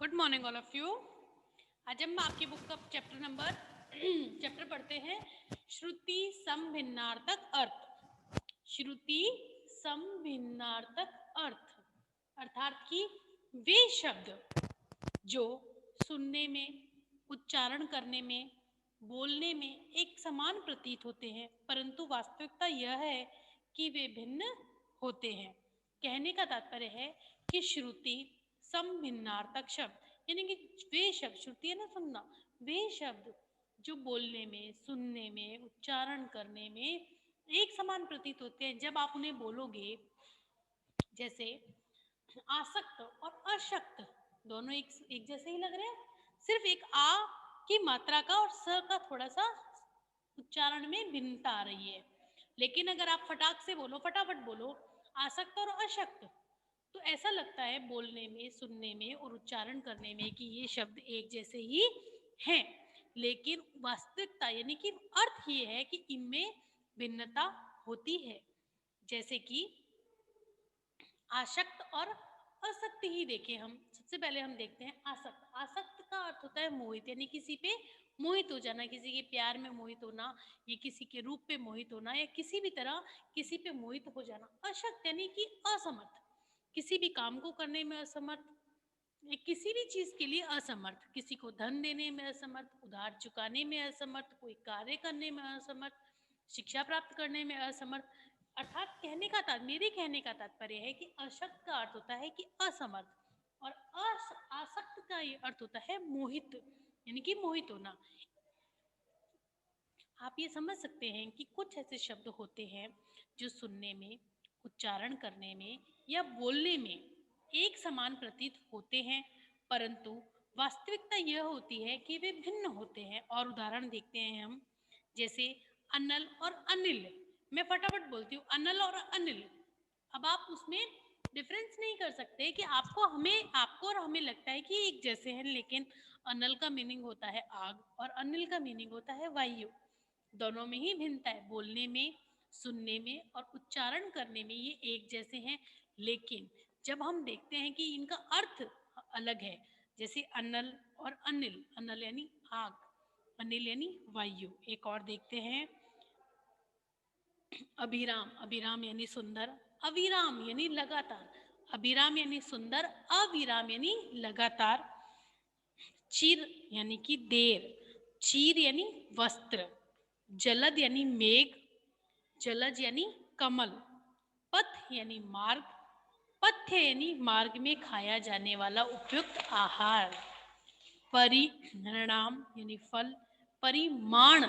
Good morning all of you. आज हम आपकी बुक का चैप्टर पढ़ते हैं श्रुति समभिन्नार्थक अर्थ। श्रुति समभिन्नार्थक अर्थ अर्थात कि वे शब्द जो सुनने में, उच्चारण करने में, बोलने में एक समान प्रतीत होते हैं, परंतु वास्तविकता यह है कि वे भिन्न होते हैं। कहने का तात्पर्य है कि श्रुति समभिन्नार्थक शब्द यानी कि वे शब्द, श्रुति है ना सुनना, वे शब्द जो बोलने में, सुनने में, उच्चारण करने में एक समान प्रतीत होते हैं। जब आप उन्हें बोलोगे, जैसे आसक्त और अशक्त दोनों एक जैसे ही लग रहे हैं, सिर्फ एक आ की मात्रा का और स का थोड़ा सा उच्चारण में भिन्नता आ रही है। लेकिन अगर आप फटाक से बोलो, फटाफट बोलो आसक्त और अशक्त, तो ऐसा लगता है बोलने में, सुनने में और उच्चारण करने में कि ये शब्द एक जैसे ही हैं। लेकिन वास्तविकता यानी कि अर्थ ये है कि इनमें भिन्नता होती है। जैसे कि आसक्त और असक्त ही देखें हम। सबसे पहले हम देखते हैं आसक्त। आसक्त का अर्थ होता है मोहित, यानी किसी पे मोहित हो जाना, किसी के प्यार में मोहित होना, या किसी के रूप पे मोहित होना, या किसी भी तरह किसी पे मोहित हो जाना। अशक्त यानी कि असमर्थ, किसी भी काम को करने में असमर्थ, किसी भी चीज के लिए असमर्थ, किसी को धन देने में असमर्थ, उधार चुकाने में असमर्थ, कोई कार्य करने में असमर्थ, शिक्षा प्राप्त करने में असमर्थ। अर्थात मेरे कहने का तात्पर्य है कि अशक्त का अर्थ होता है कि असमर्थ, और आसक्त का ये अर्थ होता है मोहित, यानी कि मोहित होना। आप ये समझ सकते हैं कि कुछ ऐसे शब्द होते हैं जो सुनने में, उच्चारण करने में या बोलने में एक समान प्रतीत होते हैं, परंतु वास्तविकता यह होती है कि वे भिन्न होते हैं। और उदाहरण देखते हैं हम, जैसे अनल और अनिल। मैं फटाफट बोलती हूँ अनल और अनिल। अब आप उसमें डिफरेंस नहीं कर सकते कि आपको और हमें लगता है कि एक जैसे हैं, लेकिन अनल का मीनिंग होता है आग और अनिल का मीनिंग होता है वायु। दोनों में ही भिन्नता है, बोलने में, सुनने में और उच्चारण करने में ये एक जैसे हैं। लेकिन जब हम देखते हैं कि इनका अर्थ अलग है, जैसे अनल और अनिल, अनल यानी आग, अनिल यानी वायु। एक और देखते हैं अभिराम। अभिराम यानी सुंदर, अविराम यानी लगातार। अभिराम यानी सुंदर, अविराम यानी लगातार। चिर यानी कि देर, चीर यानी वस्त्र। जलद यानी मेघ, जलज यानी कमल। पथ यानी मार्ग, पथ्य यानी मार्ग में खाया जाने वाला उपयुक्त आहार। परिणाम यानी फल, परिमाण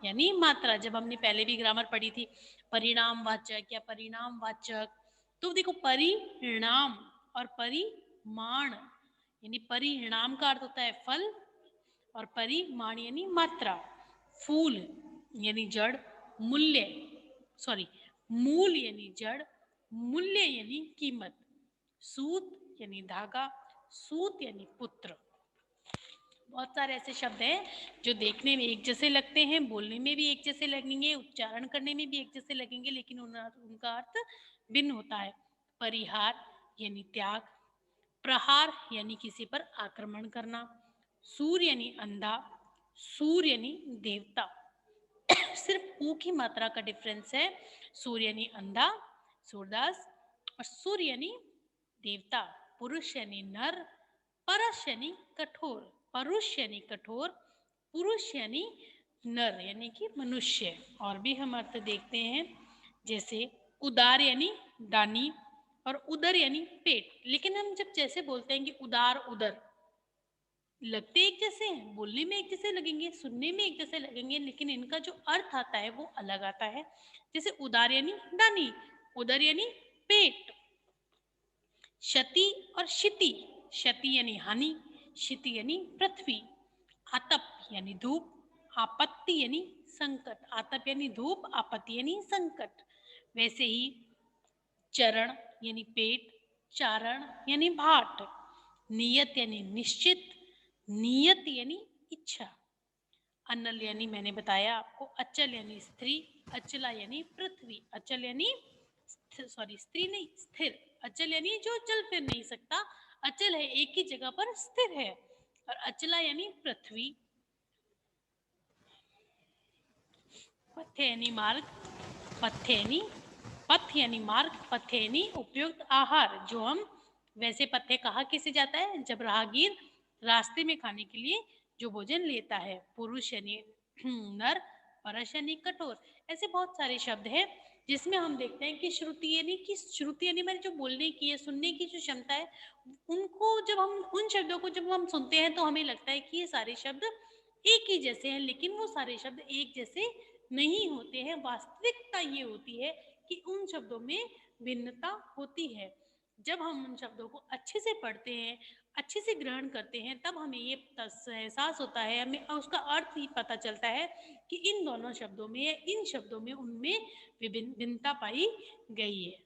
यानी मात्रा। जब हमने पहले भी ग्रामर पढ़ी थी परिणाम वाचक या परिणाम वाचक, तो देखो परिणाम और परिमाण यानी परिणाम का अर्थ होता है फल और परिमाण यानी मात्रा। फूल यानी जड़, मूल यानी जड़, मूल्य यानी कीमत। सूत यानी धागा, सूत यानी पुत्र। बहुत सारे ऐसे शब्द हैं जो देखने में एक जैसे लगते हैं, बोलने में भी एक जैसे लगेंगे, उच्चारण करने में भी एक जैसे लगेंगे, लेकिन उनका अर्थ भिन्न होता है। परिहार यानी त्याग, प्रहार यानी किसी पर आक्रमण करना, सूर्य यानी अंधा, सूर्य यानी देवता। सिर्फ ऊ की मात्रा का डिफरेंस है। सूर्य यानी अंधा, सूरदास, और सूर्य यानी देवता। पुरुष यानी नर, परश यानी कठोर, परुष यानी कठोर, पुरुष यानी नर यानी कि मनुष्य। और भी हम अर्थ देखते हैं, जैसे उदार यानी दानी और उदर यानी पेट। लेकिन हम जब जैसे बोलते हैं कि उदार उदर, लगते एक जैसे हैं, बोलने में एक जैसे लगेंगे, सुनने में एक जैसे लगेंगे, लेकिन इनका जो अर्थ आता है वो अलग आता है। जैसे उदार यानी दानी, उदर यानी पेट। क्षति और क्षिति, क्षति यानी हानि, क्षिति यानी पृथ्वी। आतप यानी धूप, आपत्ति यानी संकट। आतप यानी धूप, आपत्ति यानी संकट। वैसे ही चरण यानी पेट, चारण यानी भाट। नियत यानी निश्चित, नियत यानी इच्छा। अनल यानी मैंने बताया आपको, अचल यानी स्त्री, अचला यानी पृथ्वी। अचल यानी स्त्री नहीं, स्थिर। अचल यानी जो चल फिर नहीं सकता, अचल है, एक ही जगह पर स्थिर है। और अचला यानी पृथ्वी, पथ्य यानी मार्ग, पथ्य यानी पथ यानी मार्ग, पथ्य यानी उपयुक्त आहार। जो हम वैसे पथ्य कहा किसे जाता है, जब राहगीर रास्ते में खाने के लिए जो भोजन लेता है। पुरुष यानी नर, परश यानी कठोर। ऐसे बहुत सारे शब्द हैं जिसमें हम देखते हैं कि श्रुति यानी मैंने जो बोलने की है, सुनने की जो क्षमता है, उनको जब हम उन शब्दों को जब हम सुनते हैं तो हमें लगता है कि ये सारे शब्द एक ही जैसे हैं, लेकिन वो सारे शब्द एक जैसे नहीं होते हैं। वास्तविकता ये होती है कि उन शब्दों में भिन्नता होती है। जब हम उन शब्दों को अच्छे से पढ़ते हैं, अच्छे से ग्रहण करते हैं, तब हमें ये एहसास होता है, हमें उसका अर्थ ही पता चलता है कि इन दोनों शब्दों में, इन शब्दों में, उनमें भिन्नता पाई गई है।